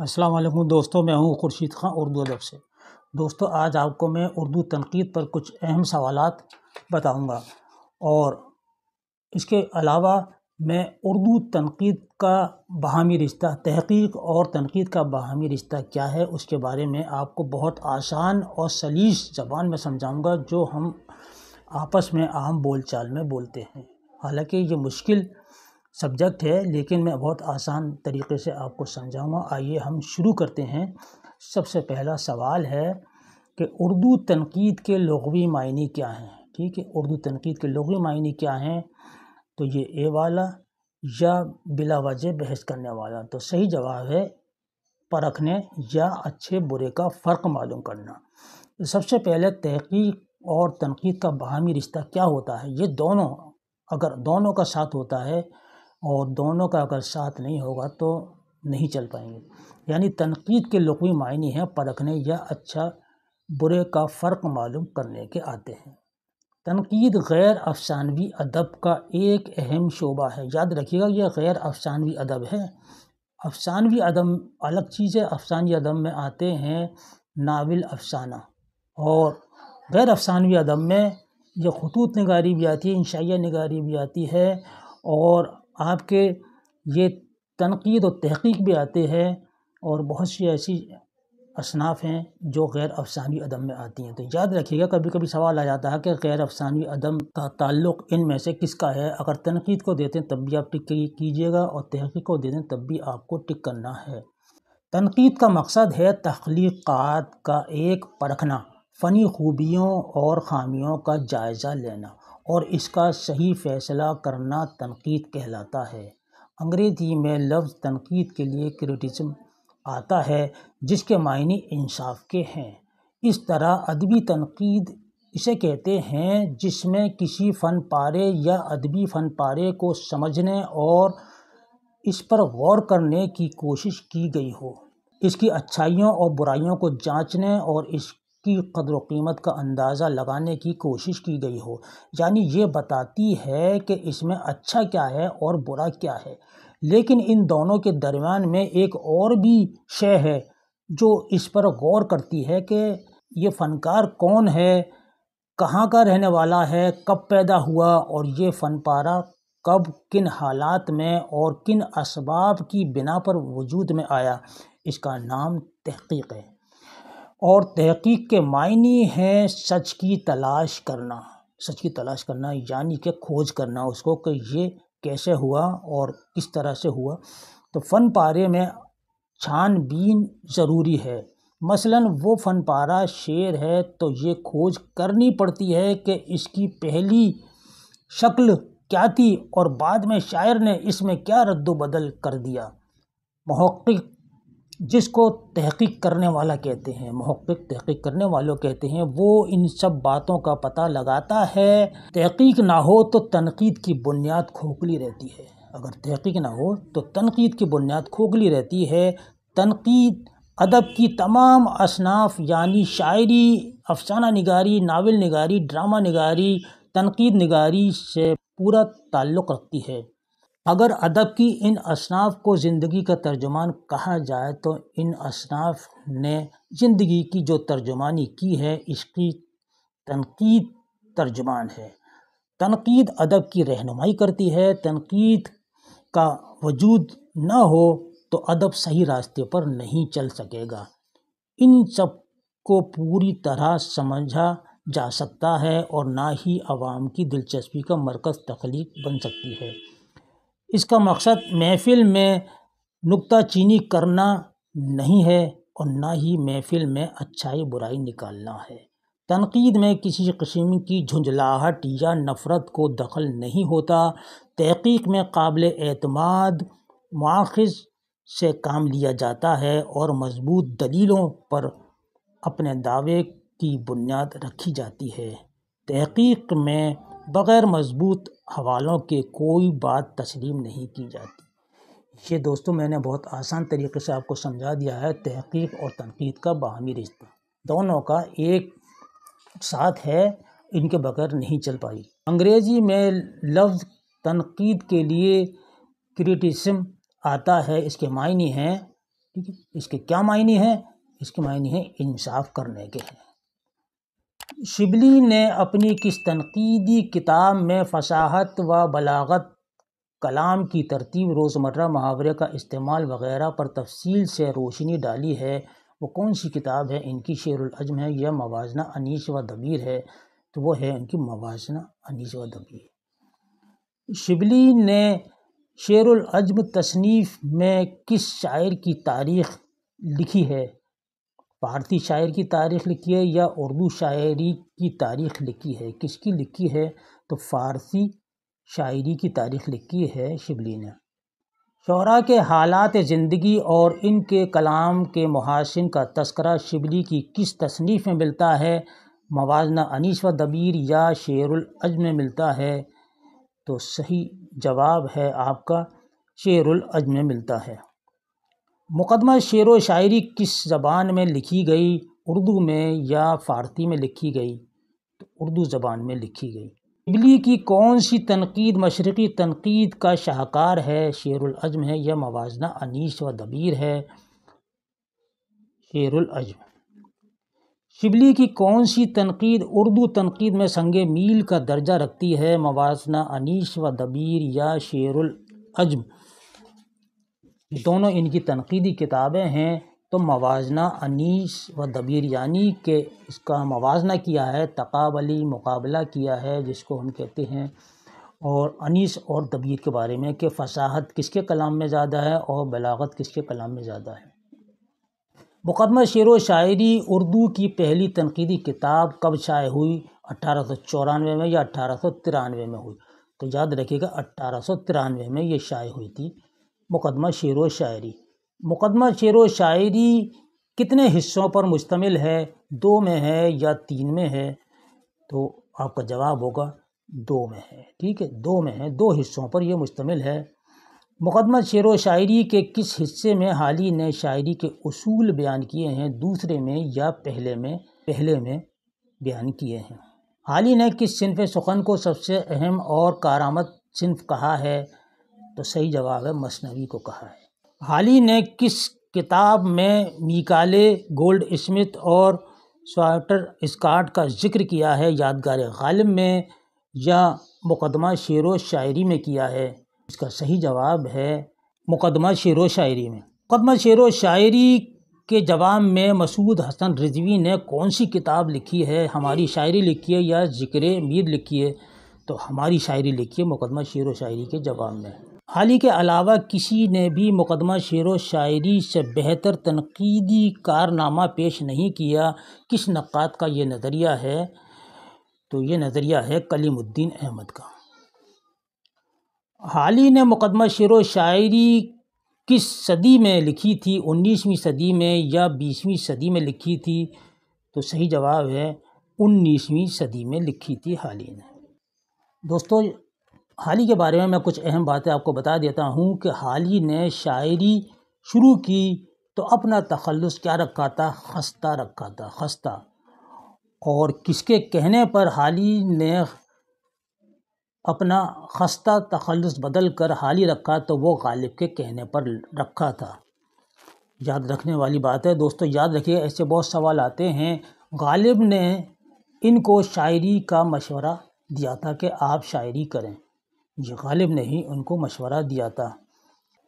السلام علیکم دوستوں، میں ہوں خورشید خان اردو ادب سے۔ دوستوں، آج آپ کو میں اردو تنقید پر کچھ اہم سوالات بتاؤں گا، اور اس کے علاوہ میں اردو تنقید کا باہمی رشتہ، تحقیق اور تنقید کا باہمی رشتہ کیا ہے اس کے بارے میں آپ کو بہت آسان اور سلیس زبان میں سمجھاؤں گا، جو ہم آپس میں عام بول چال میں بولتے ہیں۔ حالانکہ یہ مشکل سبجیکٹ ہے، لیکن میں بہت آسان طریقے سے آپ کو سمجھاؤں گا۔ آئیے ہم شروع کرتے ہیں۔ سب سے پہلا سوال ہے کہ اردو تنقید کے لغوی معنی کیا ہیں؟ ٹھیک ہے، اردو تنقید کے لغوی معنی کیا ہیں؟ تو یہ اے والا یا بلا وجہ بحث کرنے والا۔ تو صحیح جواب ہے پرکھنے یا اچھے برے کا فرق معلوم کرنا۔ سب سے پہلے تحقیق اور تنقید کا باہمی رشتہ کیا ہوتا ہے؟ یہ دونوں، اگر دونوں کا ساتھ ہوتا ہے اور دونوں کا اگر ساتھ نہیں ہوگا تو نہیں چل پائیں گے۔ یعنی تنقید کے لغوی معنی ہیں پرکھنے یا اچھا برے کا فرق معلوم کرنے کے آتے ہیں۔ تنقید غیر افسانوی ادب کا ایک اہم شعبہ ہے۔ یاد رکھیے گا، یہ غیر افسانوی ادب ہے۔ افسانوی ادب الگ چیز ہے۔ افسانوی ادب میں آتے ہیں ناول، افسانہ، اور غیر افسانوی ادب میں یہ خطوط نگاری بھی آتی ہے، انشائیہ نگاری بھی آتی ہے، اور آپ کے یہ تنقید و تحقیق بھی آتے ہیں، اور بہت سی ایسی اصناف ہیں جو غیر افسانوی ادب میں آتی ہیں۔ تو یاد رکھیے گا، کبھی کبھی سوال آ جاتا ہے کہ غیر افسانوی ادب کا تعلق ان میں سے کس کا ہے؟ اگر تنقید کو دیتے ہیں تب بھی آپ ٹک کیجیے گا، اور تحقیق کو دیتے ہیں تب بھی آپ کو ٹک کرنا ہے۔ تنقید کا مقصد ہے تخلیقات کا ایک پرکھنا، فنی خوبیوں اور خامیوں کا جائزہ لینا، اور اس کا صحیح فیصلہ کرنا تنقید کہلاتا ہے۔ انگریزی میں لفظ تنقید کے لیے کرٹیسزم آتا ہے، جس کے معنی انصاف کے ہیں۔ اس طرح ادبی تنقید اسے کہتے ہیں جس میں کسی فن پارے یا ادبی فن پارے کو سمجھنے اور اس پر غور کرنے کی کوشش کی گئی ہو، اس کی اچھائیوں اور برائیوں کو جانچنے اور اس کی قدر و قیمت کا اندازہ لگانے کی کوشش کی گئی ہو۔ یعنی یہ بتاتی ہے کہ اس میں اچھا کیا ہے اور برا کیا ہے، لیکن ان دونوں کے درمیان میں ایک اور بھی شے ہے جو اس پر غور کرتی ہے کہ یہ فنکار کون ہے، کہاں کا رہنے والا ہے، کب پیدا ہوا، اور یہ فن پارہ کب، کن حالات میں اور کن اسباب کی بنا پر وجود میں آیا۔ اس کا نام تحقیق ہے، اور تحقیق کے معنی ہیں سچ کی تلاش کرنا۔ سچ کی تلاش کرنا یعنی کہ کھوج کرنا اس کو، کہ یہ کیسے ہوا اور کس طرح سے ہوا۔ تو فن پارے میں چھان بین ضروری ہے۔ مثلاً وہ فن پارہ شعر ہے تو یہ کھوج کرنی پڑتی ہے کہ اس کی پہلی شکل کیا تھی اور بعد میں شاعر نے اس میں کیا رد و بدل کر دیا۔ محقق، جس کو تحقیق کرنے والا کہتے ہیں، محقق تحقیق کرنے والوں کہتے ہیں، وہ ان سب باتوں کا پتہ لگاتا ہے۔ تحقیق نہ ہو تو تنقید کی بنیاد کھوکھلی رہتی ہے۔ اگر تحقیق نہ ہو تو تنقید کی بنیاد کھوکھلی رہتی ہے۔ تنقید ادب کی تمام اصناف یعنی شاعری، افسانہ نگاری، ناول نگاری، ڈرامہ نگاری، تنقید نگاری سے پورا تعلق رکھتی ہے۔ اگر ادب کی ان اصناف کو زندگی کا ترجمان کہا جائے تو ان اصناف نے زندگی کی جو ترجمانی کی ہے، اس کی تنقید ترجمان ہے۔ تنقید ادب کی رہنمائی کرتی ہے۔ تنقید کا وجود نہ ہو تو ادب صحیح راستے پر نہیں چل سکے گا۔ ان سب کو پوری طرح سمجھا جا سکتا ہے اور نہ ہی عوام کی دلچسپی کا مرکز تخلیق بن سکتی ہے۔ اس کا مقصد محفل میں نکتہ چینی کرنا نہیں ہے اور نہ ہی محفل میں اچھائی برائی نکالنا ہے۔ تنقید میں کسی قسم کی جھنجھلاہٹ یا نفرت کو دخل نہیں ہوتا۔ تحقیق میں قابل اعتماد مواخذ سے کام لیا جاتا ہے اور مضبوط دلیلوں پر اپنے دعوے کی بنیاد رکھی جاتی ہے۔ تحقیق میں بغیر مضبوط حوالوں کے کوئی بات تسلیم نہیں کی جاتی۔ یہ دوستوں میں نے بہت آسان طریقے سے آپ کو سمجھا دیا ہے تحقیق اور تنقید کا باہمی رشتہ۔ دونوں کا ایک ساتھ ہے، ان کے بغیر نہیں چل پائی۔ انگریزی میں لفظ تنقید کے لیے کرٹیسزم آتا ہے۔ اس کے معنی ہیں ٹھیک ہے، اس کے کیا معنی ہیں؟ اس کے معنی ہیں انصاف کرنے کے ہیں۔ شبلی نے اپنی کس تنقیدی کتاب میں فصاحت و بلاغت، کلام کی ترتیب، روزمرہ محاورے کا استعمال وغیرہ پر تفصیل سے روشنی ڈالی ہے؟ وہ کون سی کتاب ہے؟ ان کی شعر العجم ہے یا موازنہ انیس و دبیر ہے؟ تو وہ ہے ان کی موازنہ انیس و دبیر۔ شبلی نے شعر العجم تصنیف میں کس شاعر کی تاریخ لکھی ہے؟ بھارتی شاعر کی تاریخ لکھی ہے یا اردو شاعری کی تاریخ لکھی ہے؟ کس کی لکھی ہے؟ تو فارسی شاعری کی تاریخ لکھی ہے شبلی نے۔ شعراء کے حالات زندگی اور ان کے کلام کے محاسن کا تذکرہ شبلی کی کس تصنیف میں ملتا ہے؟ موازنہ انیس و دبیر یا شعر العجم میں ملتا ہے؟ تو صحیح جواب ہے آپ کا شعر العجم میں ملتا ہے۔ مقدمہ شعر و شاعری کس زبان میں لکھی گئی؟ اردو میں یا فارسی میں لکھی گئی؟ تو اردو زبان میں لکھی گئی۔ شبلی کی کون سی تنقید مشرقی تنقید کا شاہکار ہے؟ شعر العجم ہے یا موازنہ انیس و دبیر ہے؟ شعر العجم۔ شبلی کی کون سی تنقید اردو تنقید میں سنگ میل کا درجہ رکھتی ہے؟ موازنہ انیس و دبیر یا شعر العجم؟ یہ دونوں ان کی تنقیدی کتابیں ہیں۔ تو موازنہ انیس و دبیر یعنی کہ اس کا موازنہ کیا ہے، تقابلی مقابلہ کیا ہے جس کو ہم کہتے ہیں، اور انیس اور دبیر کے بارے میں کہ فصاحت کس کے کلام میں زیادہ ہے اور بلاغت کس کے کلام میں زیادہ ہے۔ مقدمہ شعر و شاعری اردو کی پہلی تنقیدی کتاب کب شائع ہوئی؟ 1894 میں یا 1893 میں ہوئی؟ تو یاد رکھیے گا 1893 میں یہ شائع ہوئی تھی مقدمہ شعر و شاعری۔ مقدمہ شعر و شاعری کتنے حصوں پر مشتمل ہے؟ 2 میں ہے یا 3 میں ہے؟ تو آپ کا جواب ہوگا 2 میں ہے۔ ٹھیک ہے، 2 میں ہے، 2 حصوں پر یہ مشتمل ہے۔ مقدمہ شعر و شاعری کے کس حصے میں حالی نے شاعری کے اصول بیان کیے ہیں؟ دوسرے میں یا پہلے میں؟ پہلے میں بیان کیے ہیں۔ حالی نے کس صنف سخن کو سب سے اہم اور کارآمد صنف کہا ہے؟ تو صحیح جواب ہے مثنوی کو کہا ہے۔ حالی نے کس کتاب میں میکالے گولڈ اسمتھ اور سوائٹر اسکاٹ کا ذکر کیا ہے؟ یادگار غالب میں یا مقدمہ شعر و شاعری میں کیا ہے؟ اس کا صحیح جواب ہے مقدمہ شعر و شاعری میں۔ مقدمہ شعر و شاعری کے جواب میں مسعود حسن رضوی نے کون سی کتاب لکھی ہے؟ ہماری شاعری لکھی ہے یا ذکر میر لکھی ہے؟ تو ہماری شاعری لکھی ہے مقدمہ شعر و شاعری کے جواب میں۔ حالی کے علاوہ کسی نے بھی مقدمہ شعر و شاعری سے بہتر تنقیدی کارنامہ پیش نہیں کیا۔ کس نقاد کا یہ نظریہ ہے؟ تو یہ نظریہ ہے کلیم الدین احمد کا۔ حالی نے مقدمہ شعر و شاعری کس صدی میں لکھی تھی؟ 19ویں صدی میں یا 20ویں صدی میں لکھی تھی؟ تو صحیح جواب ہے 19ویں صدی میں لکھی تھی حالی نے۔ دوستو حالی کے بارے میں کچھ اہم باتیں آپ کو بتا دیتا ہوں کہ حالی نے شاعری شروع کی تو اپنا تخلص کیا رکھا تھا؟ خستہ رکھا تھا، خستہ۔ اور کس کے کہنے پر حالی نے اپنا خستہ تخلص بدل کر حالی رکھا؟ تو وہ غالب کے کہنے پر رکھا تھا۔ یاد رکھنے والی بات ہے دوستو، یاد رکھیے ایسے بہت سوال آتے ہیں۔ غالب نے ان کو شاعری کا مشورہ دیا تھا کہ آپ شاعری کریں، یہ غالب نے ہی ان کو مشورہ دیا تھا۔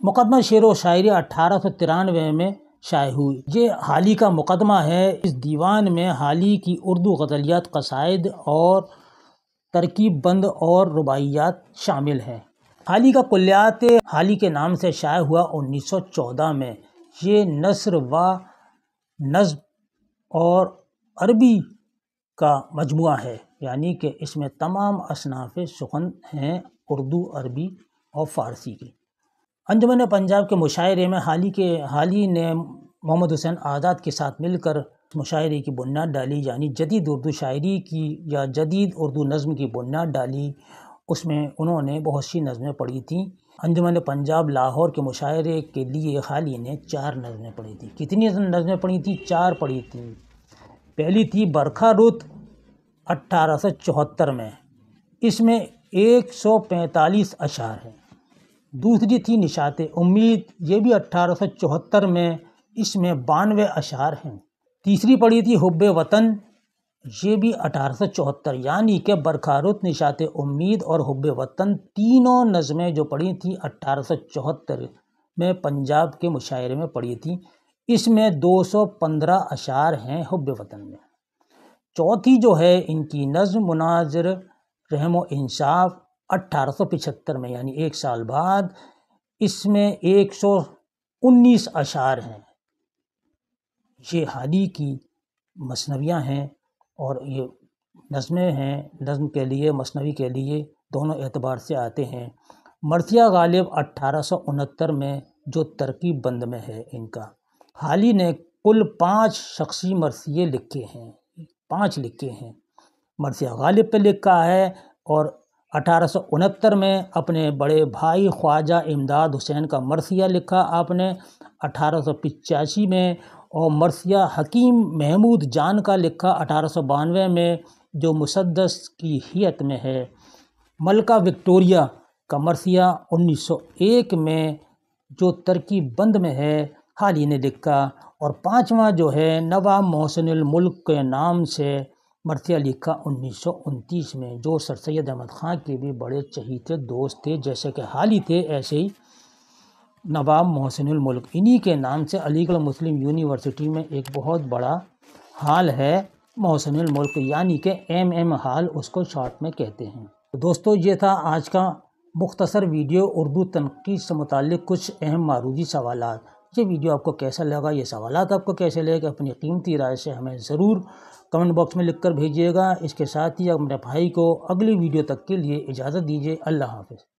مقدمہ شعر و شاعری 1893 میں شائع ہوئی۔ یہ حالی کا مقدمہ ہے۔ اس دیوان میں حالی کی اردو غزلیات، قصائد اور ترکیب بند اور رباعیات شامل ہیں۔ حالی کا کلیات حالی کے نام سے شائع ہوا 1914 میں۔ یہ نثر و نظم اور عربی کا مجموعہ ہے، یعنی کہ اس میں تمام اصناف سخن ہیں، اردو، عربی اور فارسی کی۔ انجمن پنجاب کے مشاعرے میں حالی نے محمد حسین آزاد کے ساتھ مل کر مشاعرے کی بنیاد ڈالی، یعنی جدید اردو شاعری کی یا جدید اردو نظم کی بنیاد ڈالی۔ اس میں انہوں نے بہت سی نظمیں پڑھی تھیں۔ انجمن پنجاب لاہور کے مشاعرے کے لیے حالی نے 4 نظمیں پڑھی تھیں۔ کتنی نظمیں پڑھی تھیں؟ 4 پڑھی تھیں۔ پہلی تھی برکھا رت 1874 میں، اس میں 145 اشعار ہیں۔ دوسری تھی نشاط امید، یہ بھی 1874 میں، اس میں 92 اشعار ہیں۔ تیسری پڑھی تھی حب وطن، یہ بھی 1874، یعنی کہ برخاست، نشاط امید اور حب وطن تینوں نظمیں جو پڑھی تھیں 1874 میں پنجاب کے مشاعرے میں پڑھی تھیں۔ اس میں 215 اشعار ہیں حب وطن میں۔ چوتھی جو ہے ان کی نظم مناظر رحم و انصاف 1875 میں، یعنی ایک سال بعد، اس میں 119 اشعار ہیں۔ یہ حالی کی مثنویاں ہیں اور یہ نظمیں ہیں، نظم کے لیے مثنوی کے لیے دونوں اعتبار سے آتے ہیں۔ مرثیہ غالب 1869 میں جو ترکیب بند میں ہے ان کا۔ حالی نے کل 5 شخصی مرثیے لکھے ہیں، 5 لکھے ہیں۔ مرثیہ غالب پہ لکھا ہے اور 1869 میں اپنے بڑے بھائی خواجہ امداد حسین کا مرثیہ لکھا آپ نے 1885 میں، اور مرثیہ حکیم محمود جان کا لکھا 1892 میں جو مسدس کی حیت میں ہے۔ ملکہ وکٹوریہ کا مرثیہ 1901 میں جو ترکیب بند میں ہے حالی نے لکھا، اور 5واں جو ہے نواب محسن الملک کے نام سے مرثیہ لکھا 1929 میں، جو سر سید احمد خان کے بھی بڑے چہیتے دوست تھے، جیسے کہ حالی تھے ایسے ہی نواب محسن الملک، انہی کے نام سے علی گڑھ مسلم یونیورسٹی میں ایک بہت بڑا ہال ہے محسن الملک، یعنی کہ MM ہال اس کو شارٹ میں کہتے ہیں۔ دوستو یہ تھا آج کا مختصر ویڈیو اردو تنقید سے متعلق کچھ اہم معروضی سوالات۔ یہ ویڈیو آپ کو کیسا لگا، یہ سوالات آپ کو کیسے لگے، اپنی قیمتی رائے سے ہمیں ضرور کمنٹ باکس میں لکھ کر بھیجیے گا۔ اس کے ساتھ ہی اپنے بھائی کو اگلی ویڈیو تک کے لیے اجازت دیجیے۔ اللہ حافظ۔